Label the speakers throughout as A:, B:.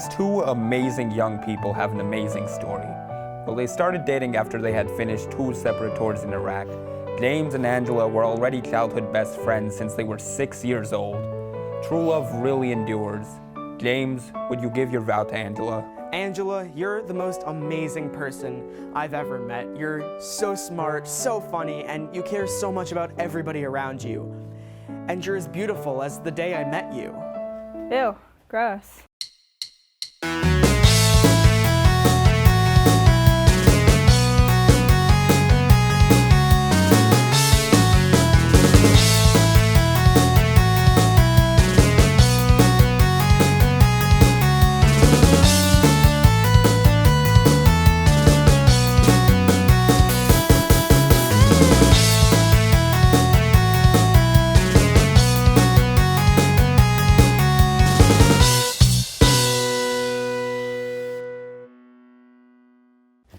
A: These two amazing young people have an amazing story. Well, they started dating after they had finished 2 separate tours in Iraq. James and Angela were already childhood best friends since they were 6 years old. True love really endures. James, would you give your vow to Angela?
B: Angela, you're the most amazing person I've ever met. You're so smart, so funny, and you care so much about everybody around you. And you're as beautiful as the day I met you.
C: Ew, gross.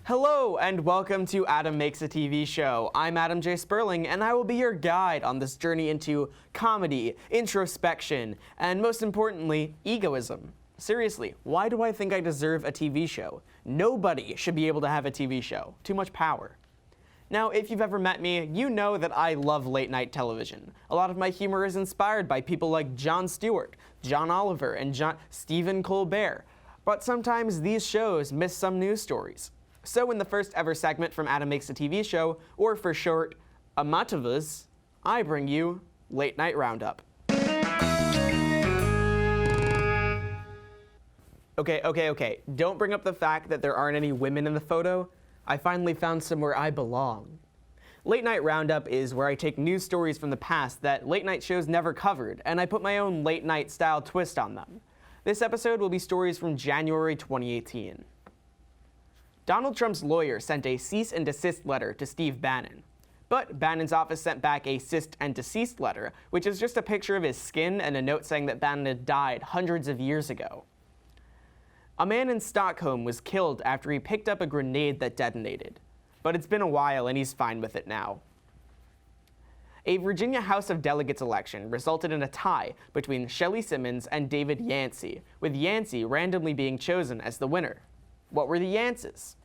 B: Hello and welcome to Adam Makes a TV Show. I'm Adam J. Sperling and I will be your guide on this journey into comedy, introspection, and most importantly, egoism. Seriously, why do I think I deserve a TV show? Nobody should be able to have a TV show. Too much power. Now, if you've ever met me, you know that I love late night television. A lot of my humor is inspired by people like Jon Stewart, John Oliver, and Stephen Colbert. But sometimes these shows miss some news stories. So in the first ever segment from Adam Makes a TV Show, or for short, Amatavas, I bring you Late Night Roundup. Okay. Don't bring up the fact that there aren't any women in the photo. I finally found somewhere I belong. Late Night Roundup is where I take news stories from the past that late night shows never covered, and I put my own late night style twist on them. This episode will be stories from January 2018. Donald Trump's lawyer sent a cease and desist letter to Steve Bannon. But Bannon's office sent back a cease and desist letter, which is just a picture of his skin and a note saying that Bannon had died hundreds of years ago. A man in Stockholm was killed after he picked up a grenade that detonated. But it's been a while and he's fine with it now. A Virginia House of Delegates election resulted in a tie between Shelley Simmons and David Yancey, with Yancey randomly being chosen as the winner. What were the Yances?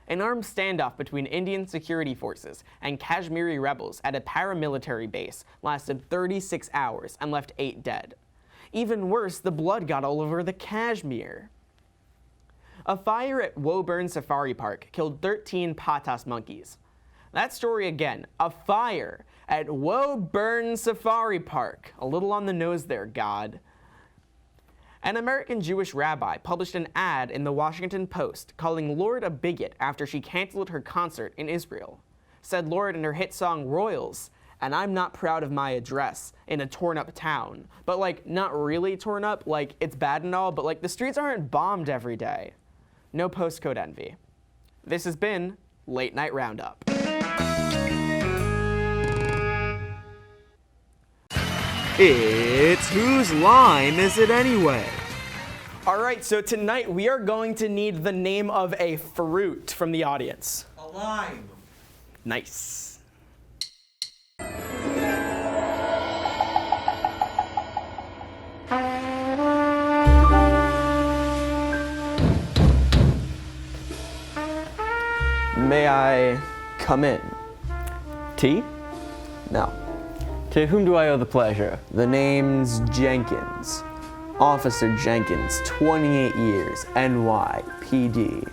B: An armed standoff between Indian security forces and Kashmiri rebels at a paramilitary base lasted 36 hours and left 8 dead. Even worse, the blood got all over the Kashmir. A fire at Woburn Safari Park killed 13 patas monkeys. That story again, a fire at Woburn Safari Park. A little on the nose there, God. An American Jewish rabbi published an ad in the Washington Post calling Lorde a bigot after she canceled her concert in Israel. Said Lorde in her hit song Royals, "And I'm not proud of my address in a torn up town." But like, not really torn up, like it's bad and all, but like the streets aren't bombed every day. No postcode envy. This has been Late Night Roundup.
D: It's whose line is it anyway?
B: All right, so tonight we are going to need the name of a fruit from the audience.
D: A lime.
B: Nice. May I come in?
E: Tea?
B: No.
E: To whom do I owe the pleasure?
B: The name's Jenkins. Officer Jenkins, 28 years, NYPD.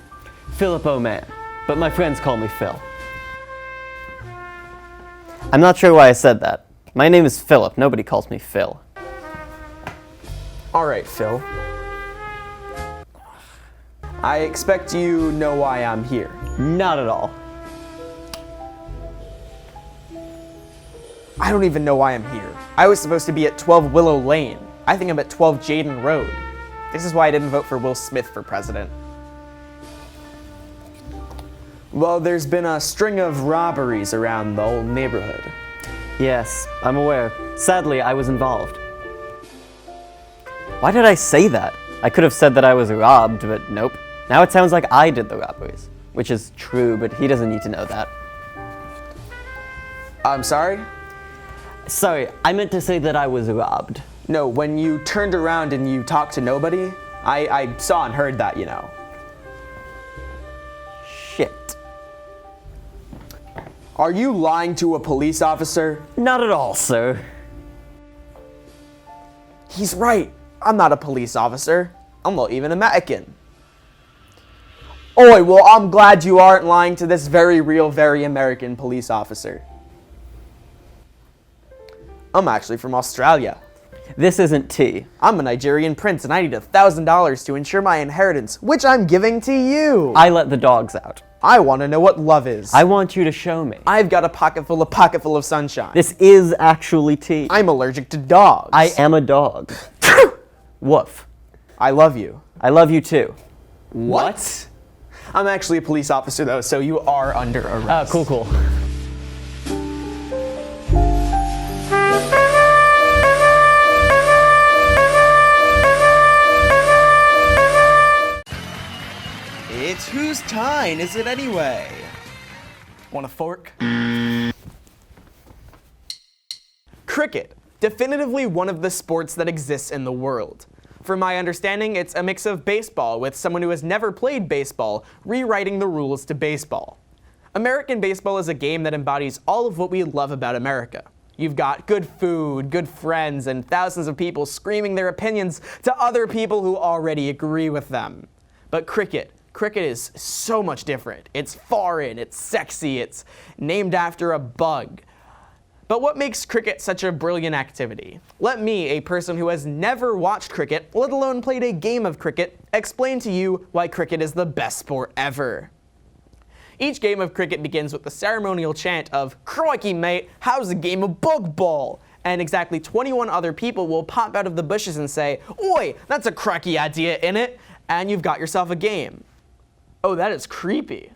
E: Philip O'Man, but my friends call me Phil. I'm not sure why I said that. My name is Philip, nobody calls me Phil.
B: All right, Phil. I expect you know why I'm here.
E: Not at all.
B: I don't even know why I'm here. I was supposed to be at 12 Willow Lane. I think I'm at 12 Jaden Road. This is why I didn't vote for Will Smith for president. Well, there's been a string of robberies around the old neighborhood.
E: Yes, I'm aware. Sadly, I was involved. Why did I say that? I could have said that I was robbed, but nope. Now it sounds like I did the robberies. Which is true, but he doesn't need to know that.
B: I'm sorry?
E: Sorry, I meant to say that I was robbed.
B: No, when you turned around and you talked to nobody, I saw and heard that, you know.
E: Shit.
B: Are you lying to a police officer?
E: Not at all, sir.
B: He's right. I'm not a police officer. I'm not even American. Oi, well, I'm glad you aren't lying to this very real, very American police officer. I'm actually from Australia.
E: This isn't tea.
B: I'm a Nigerian prince and I need $1,000 to ensure my inheritance, which I'm giving to you.
E: I let the dogs out.
B: I want to know what love is.
E: I want you to show me.
B: I've got a pocket full of sunshine.
E: This is actually tea.
B: I'm allergic to dogs.
E: I am a dog. Woof.
B: I love you.
E: I love you too.
B: What? I'm actually a police officer though, so you are under arrest.
E: Cool.
D: It's whose time is it anyway?
B: Want a fork? Cricket. Definitively one of the sports that exists in the world. From my understanding, it's a mix of baseball with someone who has never played baseball rewriting the rules to baseball. American baseball is a game that embodies all of what we love about America. You've got good food, good friends, and thousands of people screaming their opinions to other people who already agree with them. But cricket is so much different. It's foreign, it's sexy, it's named after a bug. But what makes cricket such a brilliant activity? Let me, a person who has never watched cricket, let alone played a game of cricket, explain to you why cricket is the best sport ever. Each game of cricket begins with the ceremonial chant of, "Crikey mate, how's a game of bug ball?" And exactly 21 other people will pop out of the bushes and say, "Oi, that's a cracky idea, innit?" And you've got yourself a game. Oh, that is creepy.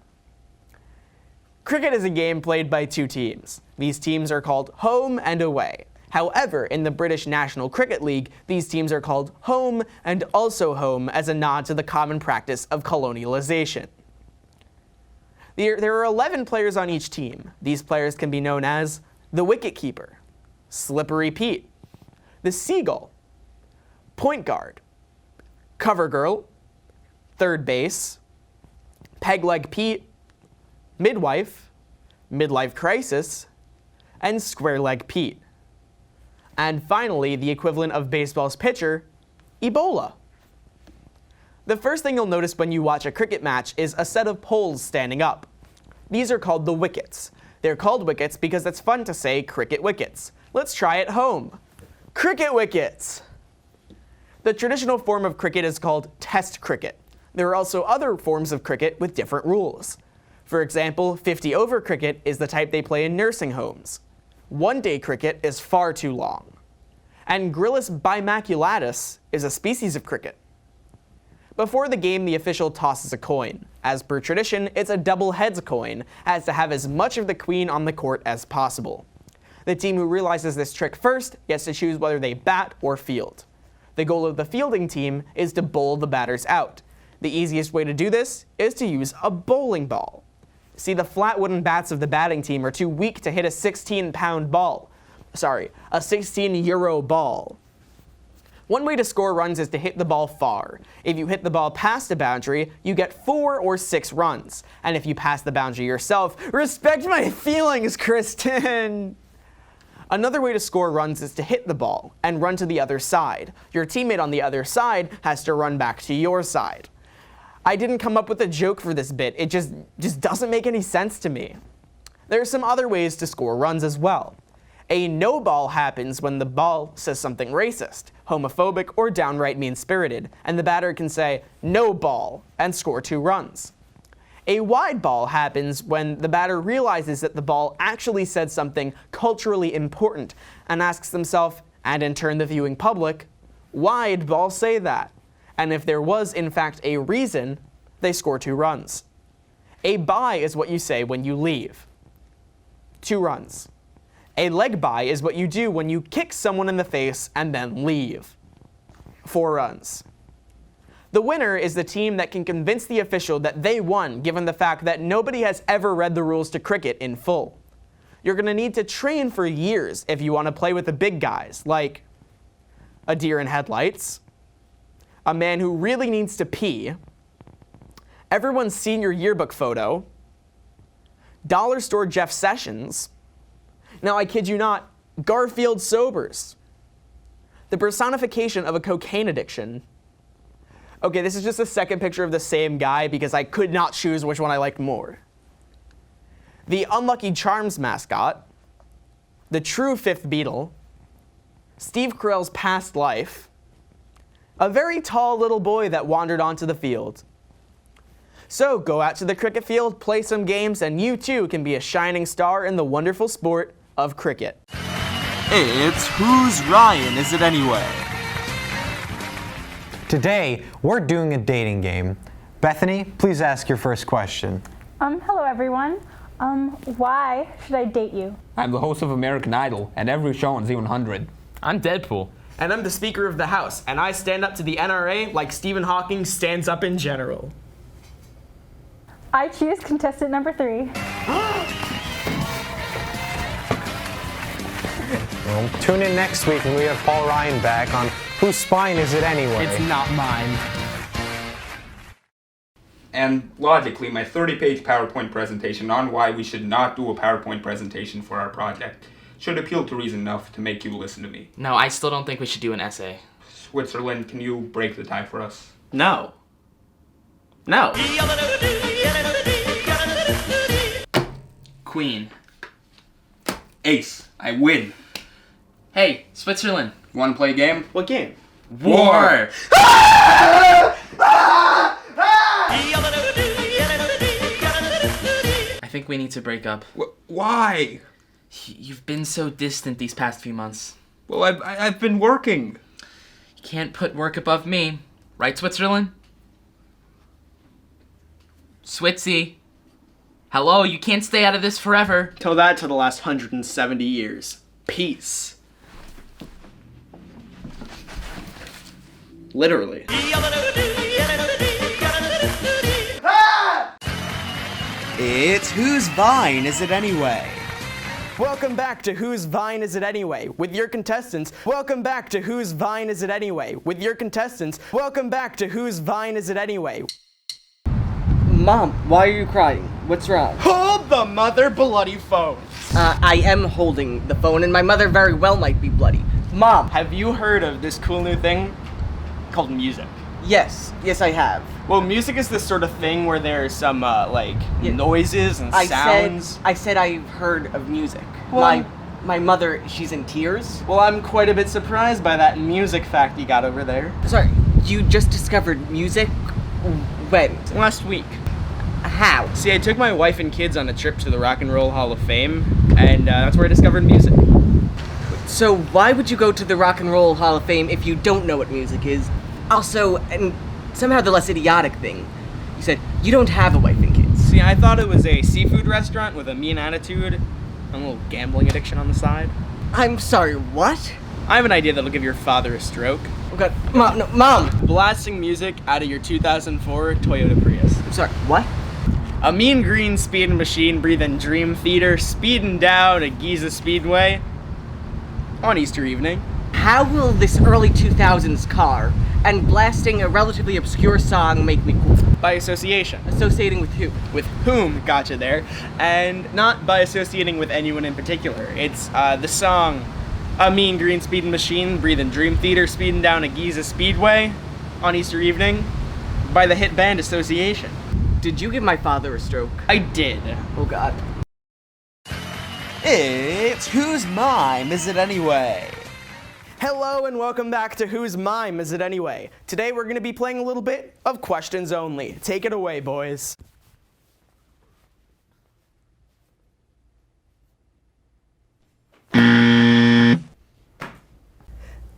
B: Cricket is a game played by two teams. These teams are called home and away. However, in the British National Cricket League, these teams are called home and also home as a nod to the common practice of colonialization. There are 11 players on each team. These players can be known as the wicketkeeper, Slippery Pete, the seagull, point guard, cover girl, third base, peg leg Pete, midwife, midlife crisis, and square leg Pete. And finally, the equivalent of baseball's pitcher, Ebola. The first thing you'll notice when you watch a cricket match is a set of poles standing up. These are called the wickets. They're called wickets because it's fun to say cricket wickets. Let's try it home. Cricket wickets! The traditional form of cricket is called Test cricket. There are also other forms of cricket with different rules. For example, 50-over cricket is the type they play in nursing homes. One-day cricket is far too long. And Gryllus bimaculatus is a species of cricket. Before the game, the official tosses a coin. As per tradition, it's a double heads coin, as to have as much of the queen on the court as possible. The team who realizes this trick first gets to choose whether they bat or field. The goal of the fielding team is to bowl the batters out. The easiest way to do this is to use a bowling ball. See, the flat wooden bats of the batting team are too weak to hit a 16-pound ball. Sorry, a 16-euro ball. One way to score runs is to hit the ball far. If you hit the ball past the boundary, you get 4 or 6 runs. And if you pass the boundary yourself, respect my feelings, Kristen! Another way to score runs is to hit the ball and run to the other side. Your teammate on the other side has to run back to your side. I didn't come up with a joke for this bit. It just doesn't make any sense to me. There are some other ways to score runs as well. A no ball happens when the ball says something racist, homophobic, or downright mean-spirited, and the batter can say no ball and score 2 runs. A wide ball happens when the batter realizes that the ball actually said something culturally important and asks themselves, and in turn the viewing public, why'd ball say that? And if there was in fact a reason, they score 2 runs. A bye is what you say when you leave. 2 runs. A leg bye is what you do when you kick someone in the face and then leave. 4 runs. The winner is the team that can convince the official that they won, given the fact that nobody has ever read the rules to cricket in full. You're going to need to train for years if you want to play with the big guys, like a deer in headlights, a man who really needs to pee, everyone's senior yearbook photo, dollar store Jeff Sessions, now I kid you not, Garfield sobers, the personification of a cocaine addiction. Okay, this is just a second picture of the same guy because I could not choose which one I liked more. The Unlucky Charms mascot, the true fifth Beatle, Steve Carell's past life, a very tall little boy that wandered onto the field. So go out to the cricket field, play some games, and you too can be a shining star in the wonderful sport of cricket.
D: It's Whose Ryan Is It Anyway?
F: Today, we're doing a dating game. Bethany, please ask your first question.
C: Hello everyone. Why should I date you?
A: I'm the host of American Idol, and every show on Z100.
G: I'm Deadpool.
B: And I'm the Speaker of the House, and I stand up to the NRA like Stephen Hawking stands up in general.
C: I choose contestant number 3.
F: Well, tune in next week when we have Paul Ryan back on Whose Spine Is It Anyway?
B: It's not mine.
A: And logically, my 30-page PowerPoint presentation on why we should not do a PowerPoint presentation for our project should appeal to reason enough to make you listen to me.
G: No, I still don't think we should do an essay.
A: Switzerland, can you break the tie for us?
B: No. No.
G: Queen.
A: Ace, I win.
G: Hey, Switzerland.
A: You want to play a game?
B: What game?
G: War! I think we need to break up.
A: Why?
G: You've been so distant these past few months.
A: Well, I've been working.
G: You can't put work above me. Right, Switzerland? Switzy. Hello, you can't stay out of this forever.
B: Tell that to the last 170 years. Peace. Literally.
D: It's Whose Vine Is It Anyway?
B: Welcome back to Whose Vine Is It Anyway? With your contestants. Welcome back to Whose Vine Is It Anyway? With your contestants. Welcome back to Whose Vine Is It Anyway?
H: Mom, why are you crying? What's wrong?
B: Hold the mother bloody phone.
H: I am holding the phone, and my mother very well might be bloody. Mom!
B: Have you heard of this cool new thing called music?
H: Yes, I have.
B: Well, music is this sort of thing where there's some,
H: Yeah.
B: noises and sounds.
H: I said I've heard of music.
B: Well-
H: My mother, she's in tears.
B: Well, I'm quite a bit surprised by that music fact you got over there.
H: Sorry, you just discovered music? When?
B: Last week.
H: How?
B: See, I took my wife and kids on a trip to the Rock and Roll Hall of Fame, and that's where I discovered music.
H: So why would you go to the Rock and Roll Hall of Fame if you don't know what music is? Also, and somehow the less idiotic thing, you said you don't have a wife and kids.
B: See, I thought it was a seafood restaurant with a mean attitude and a little gambling addiction on the side.
H: I'm sorry, what?
B: I have an idea that'll give your father a stroke.
H: Oh God, Mom, no, Mom!
B: Blasting music out of your 2004 Toyota Prius.
H: I'm sorry, what?
B: A mean green speeding machine breathing Dream Theater speeding down a Giza Speedway on Easter evening.
H: How will this early 2000s car and blasting a relatively obscure song make me cool?
B: By association.
H: Associating with who?
B: With whom, gotcha there, and not by associating with anyone in particular. It's the song A Mean Green Speeding Machine breathing Dream Theater speeding down a Giza Speedway on Easter evening by the hit band Association.
H: Did you give my father a stroke?
B: I did.
H: Oh God.
D: It's Whose Mime Is It Anyway?
B: Hello and welcome back to Whose Mime Is It Anyway? Today we're going to be playing a little bit of questions only. Take it away, boys.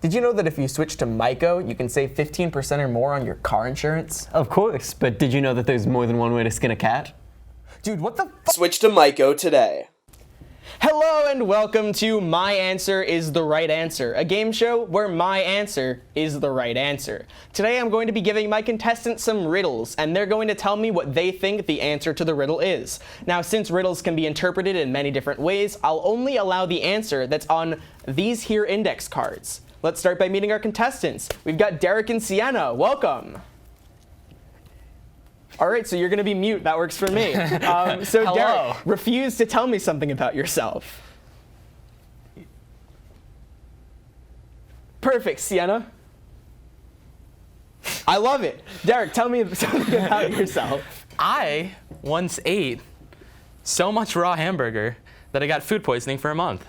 B: Did you know that if you switch to Myco, you can save 15% or more on your car insurance?
E: Of course, but did you know that there's more than one way to skin a cat?
B: Dude, what the f- Switch to Myco today. Hello and welcome to My Answer is the Right Answer, a game show where my answer is the right answer. Today I'm going to be giving my contestants some riddles, and they're going to tell me what they think the answer to the riddle is. Now, since riddles can be interpreted in many different ways, I'll only allow the answer that's on these here index cards. let's start by meeting our contestants. We've got Derek and Sienna. Welcome. All right, so you're going to be mute. That works for me. So
I: Hello.
B: Derek, refuse to tell me something about yourself. Perfect, Sienna. I love it. Derek, tell me something about yourself.
I: I once ate so much raw hamburger that I got food poisoning for a month.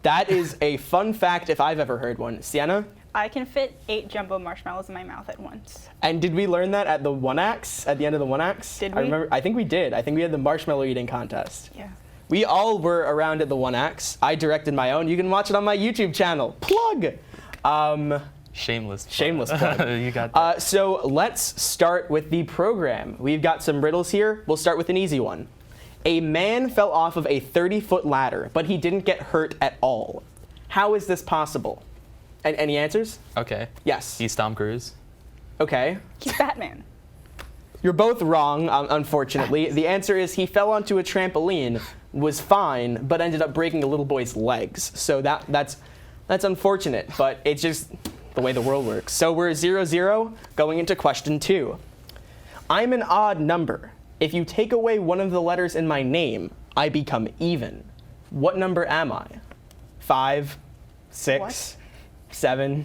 B: That is a fun fact if I've ever heard one. Sienna?
C: I can fit 8 jumbo marshmallows in my mouth at once.
B: And did we learn that at the one acts? At the end of the one acts?
C: Did
B: I
C: we?
B: remember. I think we did. I think we had the marshmallow eating contest.
C: Yeah.
B: We all were around at the one acts. I directed my own. You can watch it on my YouTube channel. Plug.
I: Shameless.
B: Shameless plug.
I: You got that.
B: So let's start with the program. We've got some riddles here. We'll start with an easy one. A man fell off of a 30-foot ladder, but he didn't get hurt at all. How is this possible? And any answers?
I: Okay.
B: Yes.
I: He's Tom Cruise.
B: Okay.
C: He's Batman.
B: You're both wrong, unfortunately. The answer is he fell onto a trampoline, was fine, but ended up breaking a little boy's legs. So that's unfortunate, but it's just the way the world works. So we're 0-0 going into question 2. I'm an odd number. If you take away one of the letters in my name, I become even. What number am I? 5, 6,
C: What?
B: 7.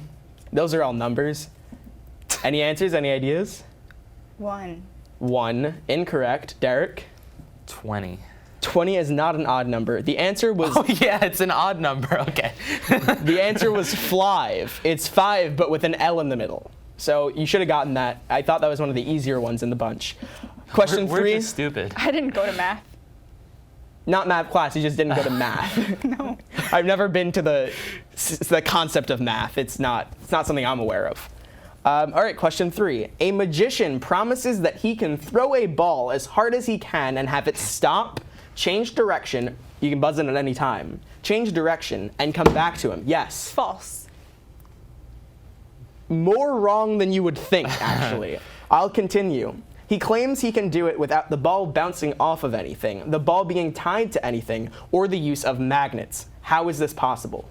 B: Those are all numbers. Any answers? Any ideas?
C: 1.
B: 1. Incorrect. Derek?
I: 20.
B: 20 is not an odd number. The answer was
I: Oh yeah, it's an odd number. Okay.
B: the answer was flive. It's 5, but with an L in the middle. So you should have gotten that. I thought that was one of the easier ones in the bunch. Question
I: We're
B: 3.
I: just stupid.
C: I didn't go to math.
B: Not math class. You just didn't go to math.
C: No.
B: I've never been to the concept of math. It's not something I'm aware of. All right, question 3. A magician promises that he can throw a ball as hard as he can and have it stop, change direction. You can buzz in at any time. Change direction and come back to him. Yes.
C: False.
B: More wrong than you would think, actually. I'll continue. He claims he can do it without the ball bouncing off of anything, the ball being tied to anything, or the use of magnets. How is this possible?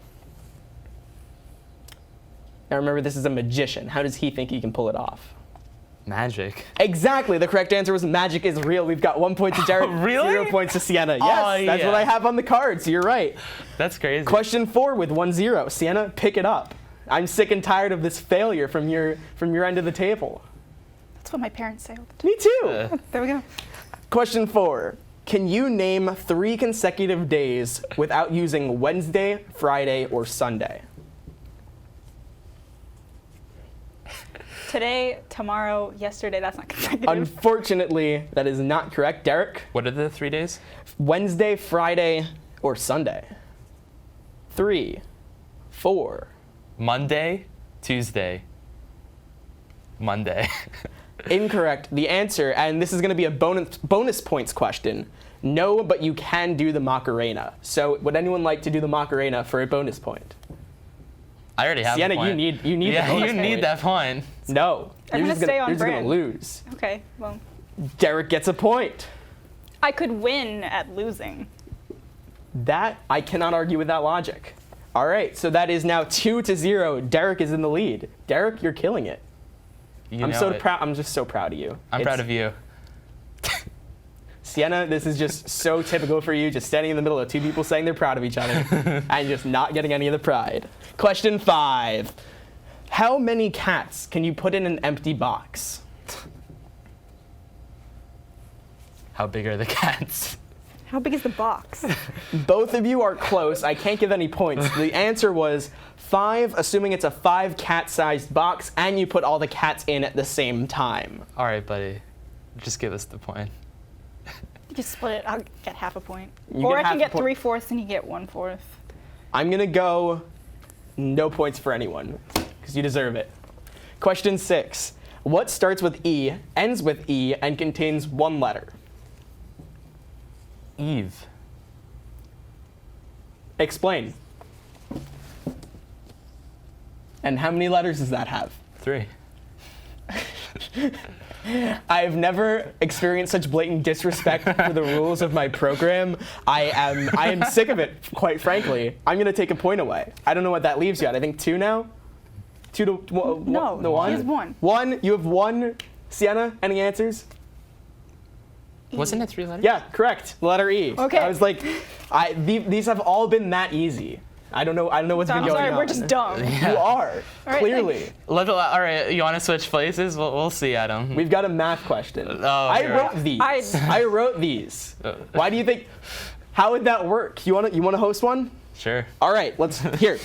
B: Now remember, this is a magician. How does he think he can pull it off?
I: Magic.
B: Exactly. The correct answer was magic is real. We've got 1 point to Jared,
I: really?
B: 0 points to Sienna. Yes,
I: Oh,
B: that's
I: yeah.
B: what I have on the card, so you're right.
I: That's crazy.
B: Question 4 with 1-0. Sienna, pick it up. I'm sick and tired of this failure from your end of the table.
C: That's what my parents say all the time.
B: Me too.
C: There we go.
B: Question 4. Can you name 3 consecutive days without using Wednesday, Friday, or Sunday?
C: Today, tomorrow, yesterday, that's not consecutive.
B: Unfortunately, that is not correct. Derek?
I: What are the 3 days?
B: Wednesday, Friday, or Sunday? 3, 4.
I: Monday, Tuesday, Monday.
B: Incorrect. The answer, and this is going to be a bonus points question. No, but you can do the Macarena. So would anyone like to do the Macarena for a bonus point?
I: I already have
B: Sienna,
I: a point.
B: you need the
I: Yeah,
B: bonus
I: you
B: point.
I: need that point.
B: No.
C: I'm
B: you're
C: gonna
B: just
C: stay on
B: you're just
C: brand.
B: gonna lose.
C: Okay, well,
B: Derek gets a point.
C: I could win at losing.
B: That, I cannot argue with that logic. All right, so that is now 2-0. Derek is in the lead. Derek, you're killing it.
I: You
B: I'm
I: know
B: so
I: it.
B: proud. I'm just so proud of you.
I: I'm proud of you.
B: Sienna, this is just so typical for you, just standing in the middle of 2 people saying they're proud of each other and just not getting any of the pride. Question 5. How many cats can you put in an empty box?
I: How big are the cats?
C: How big is the box?
B: Both of you are close. I can't give any points. The answer was 5, assuming it's a 5 cat-sized box, and you put all the cats in at the same time.
I: All right, buddy. Just give us the point.
C: Just split it. I'll get half a point.
B: You
C: Or
B: get
C: I can
B: half a
C: get
B: point.
C: 3/4 and you get 1/4.
B: I'm gonna go no points for anyone, because you deserve it. Question 6. What starts with E, ends with E, and contains 1 letter?
I: Eve.
B: Explain. And how many letters does that have?
I: 3.
B: I've never experienced such blatant disrespect for the rules of my program. I am sick of it, quite frankly. I'm gonna take a point away. I don't know what that leaves you at. I think 2 now? 2 to
C: No,
B: the 1?
C: he has 1.
B: 1? You have 1. Sienna, any answers?
I: Wasn't it 3 letters?
B: Yeah, correct. Letter E.
C: Okay.
B: I was like, these have all been that easy. I don't know what's been
C: I'm
B: going
C: sorry,
B: on.
C: we're just dumb.
B: You are,
C: right,
B: clearly.
I: All right, you want to switch places? We'll see, Adam.
B: We've got a math question.
I: Oh,
B: I
I: sure.
B: wrote these. I wrote these. Why do you think? How would that work? You wanna host one?
I: Sure.
B: All right, let's here.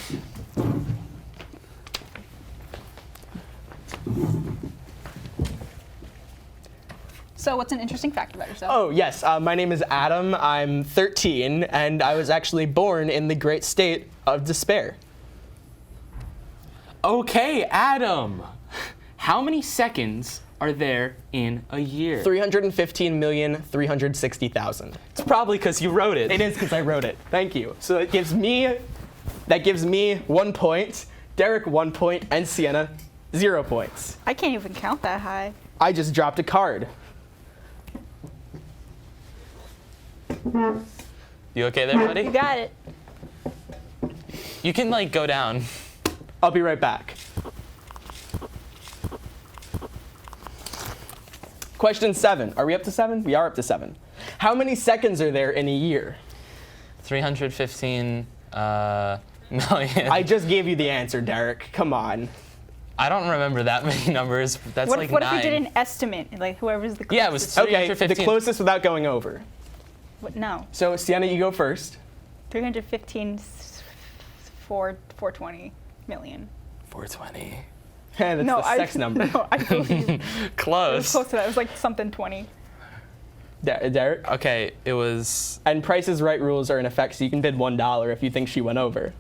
C: So what's an interesting fact about yourself?
B: Oh yes, my name is Adam. I'm 13, and I was actually born in the great state of despair.
I: Okay, Adam. How many seconds are there in a year?
B: 315,360,000.
I: It's probably because you wrote it.
B: It is because I wrote it. Thank you. So that gives me 1 point, Derek 1 point, and Sienna 0 points.
C: I can't even count that high.
B: I just dropped a card.
I: You okay there, buddy?
C: You got it.
I: You can go down.
B: I'll be right back. Question 7. Are we up to 7? We are up to 7. How many seconds are there in a year?
I: 315 million.
B: I just gave you the answer, Derek. Come on.
I: I don't remember that many numbers. That's
C: What
I: like
C: if
I: 9.
C: we did an estimate? Like whoever's the closest.
I: Yeah, it was
B: Okay,
I: 315.
B: the closest without going over.
C: What, no.
B: So Sienna, you go first.
C: 315 420 million.
I: 420.
B: That's
C: No,
B: the sex number.
C: No, I believe it
I: Close.
C: was close to that. It was like something 20.
B: Derek?
I: Okay, it was
B: And Price is Right rules are in effect, so you can bid $1 if you think she went over.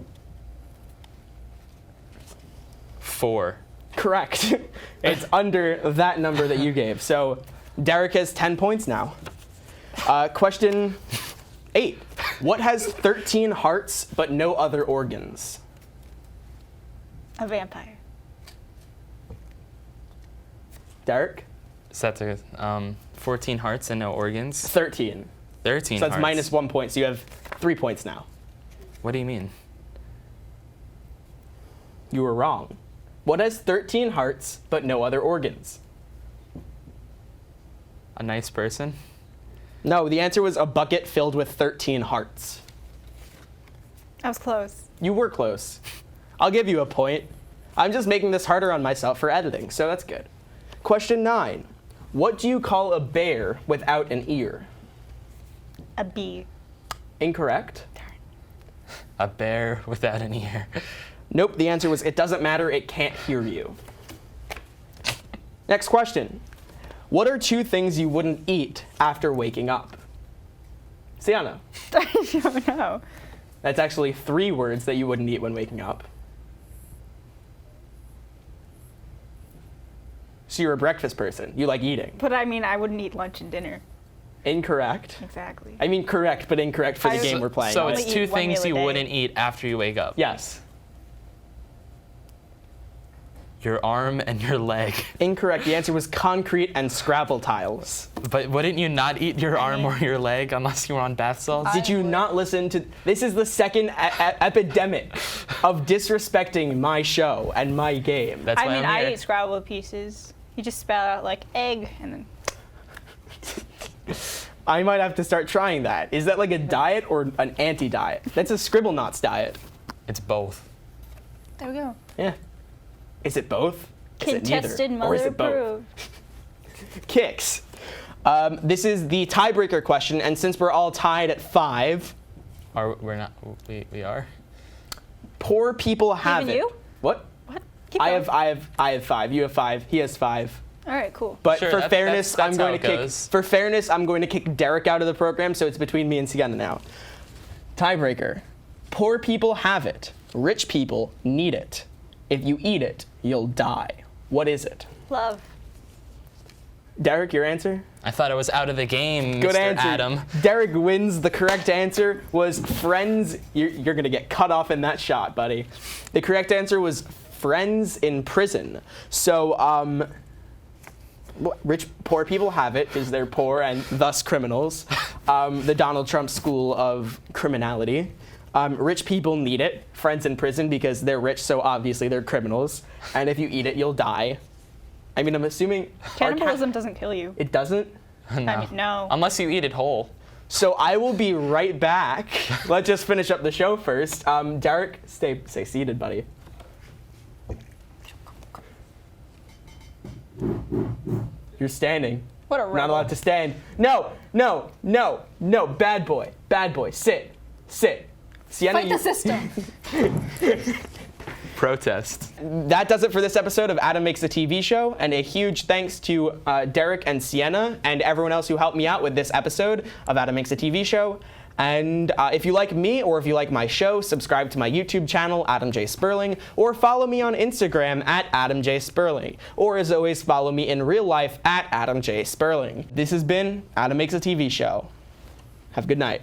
I: 4.
B: Correct. It's under that number that you gave. So Derek has 10 points now. Question 8. What has 13 hearts but no other organs?
C: A vampire.
B: Derek?
I: Is that the 14 hearts and no organs?
B: 13.
I: 13
B: So that's
I: hearts.
B: minus 1 point, so you have 3 points now.
I: What do you mean?
B: You were wrong. What has 13 hearts but no other organs?
I: A nice person?
B: No, the answer was a bucket filled with 13 hearts.
C: I was close.
B: You were close. I'll give you a point. I'm just making this harder on myself for editing, so that's good. Question 9. What do you call a bear without an ear?
C: A bee.
B: Incorrect.
I: A bear without an ear.
B: Nope, the answer was it doesn't matter, it can't hear you. Next question. What are 2 things you wouldn't eat after waking up? Sienna.
C: I don't know.
B: That's actually 3 words that you wouldn't eat when waking up. So you're a breakfast person. You like eating.
C: But I mean, I wouldn't eat lunch and dinner.
B: Incorrect.
C: Exactly.
B: I mean correct, but incorrect for the
C: I-
B: game we're playing.
I: So
C: only
I: it's
C: eat
I: 2
C: one
I: things
C: meal a
I: you
C: day.
I: wouldn't eat after you wake up.
B: Yes.
I: Your arm and your leg.
B: Incorrect. The answer was concrete and Scrabble tiles.
I: But wouldn't you not eat your arm or your leg unless you were on bath salts?
B: Did you not listen to... This is the second epidemic of disrespecting my show and my game.
I: That's why
C: I mean,
I: I'm here.
C: I eat Scrabble pieces. You just spell out like egg and then.
B: I might have to start trying that. Is that like a diet or an anti-diet? That's a Scribble Knots diet.
I: It's both.
C: There we go.
B: Yeah. Is it both? Is it neither?
C: Contested
B: Or is
C: mother
B: it both?
C: approved.
B: Kicks. This is the tiebreaker question, and since we're all tied at 5,
I: We're not. We are.
B: poor people have
C: Even
B: it.
C: you?
B: What?
C: What? Keep
B: I
C: going.
B: have 5. You have 5. He has 5.
C: All right, cool.
B: But
I: Sure,
B: for
I: that's-
B: fairness,
I: that's
B: I'm
I: how
B: going
I: it
B: to kick.
I: goes.
B: For fairness, I'm going to kick Derek out of the program, so it's between me and Sienna now. Tiebreaker. Poor people have it. Rich people need it. If you eat it, you'll die. What is it?
C: Love.
B: Derek, your answer?
I: I thought I was out of the game,
B: Good
I: Mr.
B: answer.
I: Adam.
B: Derek wins. The correct answer was friends. You're going to get cut off in that shot, buddy. The correct answer was friends in prison. So, poor people have it because they're poor and thus criminals. The Donald Trump school of criminality. Rich people need it. Friends in prison because they're rich, so obviously they're criminals. And if you eat it, you'll die. I mean, I'm assuming...
C: Cannibalism doesn't kill you.
B: It doesn't?
C: I mean, no.
I: Unless you eat it whole.
B: So I will be right back. Let's just finish up the show first. Derek, stay seated, buddy. You're standing.
C: What a rebel.
B: Not allowed to stand. No, bad boy, sit. Sienna,
C: Fight the system.
I: Protest.
B: That does it for this episode of Adam Makes a TV Show, and a huge thanks to Derek and Sienna and everyone else who helped me out with this episode of Adam Makes a TV Show. And if you like me or if you like my show, subscribe to my YouTube channel, Adam J. Sperling, or follow me on Instagram at Adam J. Sperling. Or as always, follow me in real life at Adam J. Sperling. This has been Adam Makes a TV Show. Have a good night.